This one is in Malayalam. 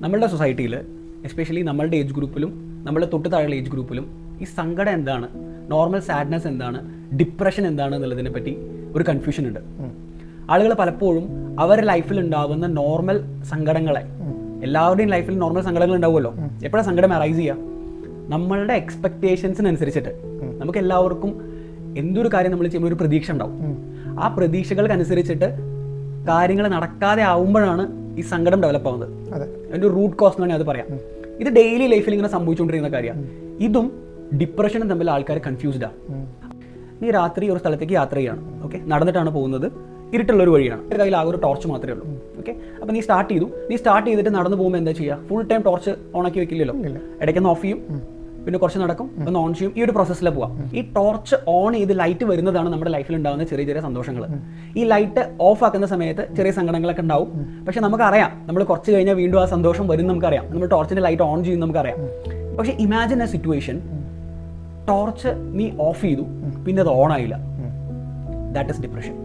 നമ്മളുടെ സൊസൈറ്റിയിൽ എസ്പെഷ്യലി നമ്മളുടെ ഏജ് ഗ്രൂപ്പിലും നമ്മളുടെ തൊട്ട് താഴെയുള്ള ഏജ് ഗ്രൂപ്പിലും ഈ സങ്കടം എന്താണ്, നോർമൽ സാഡ്നെസ് എന്താണ്, ഡിപ്രഷൻ എന്താണ് എന്നുള്ളതിനെ പറ്റി ഒരു കൺഫ്യൂഷൻ ഉണ്ട്. ആളുകൾ പലപ്പോഴും അവരുടെ ലൈഫിൽ ഉണ്ടാകുന്ന നോർമൽ സങ്കടങ്ങളെ, എല്ലാവരുടെയും ലൈഫിൽ നോർമൽ സങ്കടങ്ങൾ ഉണ്ടാവുമല്ലോ, എപ്പോഴാണ് സങ്കടം അറൈസ് ചെയ്യുക? നമ്മളുടെ എക്സ്പെക്ടേഷൻസിനനുസരിച്ചിട്ട് നമുക്ക് എല്ലാവർക്കും എന്തൊരു കാര്യം നമ്മൾ ചെയ്യുമ്പോൾ ഒരു പ്രതീക്ഷ ഉണ്ടാവും. ആ പ്രതീക്ഷകൾക്കനുസരിച്ചിട്ട് കാര്യങ്ങൾ നടക്കാതെ ആവുമ്പോഴാണ് ഈ സങ്കടം ഡെവലപ്പ് ആവുന്നത്. അതിൻ്റെ ഒരു റൂട്ട് കോസ് എന്ന് വേണമെങ്കിൽ അത് പറയാം. ഇത് ഡെയിലി ലൈഫിൽ ഇങ്ങനെ സംഭവിച്ചുകൊണ്ടിരിക്കുന്ന കാര്യമാണ്. ഇതും ഡിപ്രഷനും തമ്മിൽ ആൾക്കാർ കൺഫ്യൂസ്ഡാണ്. നീ രാത്രി ഒരു സ്ഥലത്തേക്ക് യാത്ര ചെയ്യാണ്, ഓക്കെ, നടന്നിട്ടാണ് പോകുന്നത്, ഇരുട്ടുള്ളൊരു വഴിയാണ്, കയ്യിൽ ആകെ ഒരു ടോർച്ച് മാത്രമേ ഉള്ളൂ, ഓക്കെ. അപ്പോൾ നീ സ്റ്റാർട്ട് ചെയ്തിട്ട് നടന്നു പോകുമ്പോൾ എന്താ ചെയ്യുക? ഫുൾ ടൈം ടോർച്ച് ഓണാക്കി വെക്കില്ലല്ലോ, ഇടയ്ക്കൊന്ന് ഓഫ് ചെയ്യും, പിന്നെ കുറച്ച് നടക്കും, ഒന്ന് ഓൺ ചെയ്യും, ഈ ഒരു പ്രോസസ്സിലാണ് പോവാം. ഈ ടോർച്ച് ഓൺ ചെയ്ത് ലൈറ്റ് വരുന്നതാണ് നമ്മുടെ ലൈഫിൽ ഉണ്ടാകുന്ന ചെറിയ ചെറിയ സന്തോഷങ്ങൾ. ഈ ലൈറ്റ് ഓഫ് ആക്കുന്ന സമയത്ത് ചെറിയ സങ്കടങ്ങളൊക്കെ ഉണ്ടാവും. പക്ഷെ നമുക്കറിയാം നമ്മൾ കുറച്ച് കഴിഞ്ഞാൽ വീണ്ടും ആ സന്തോഷം വരും, നമുക്കറിയാം. നമ്മൾ ടോർച്ചിന്റെ ലൈറ്റ് ഓൺ ചെയ്യും, നമുക്കറിയാം. പക്ഷെ ഇമാജിൻ എ സിറ്റുവേഷൻ, ടോർച്ച് നീ ഓഫ് ചെയ്തു, പിന്നെ അത് ഓൺ ആയില്ല. That is depression.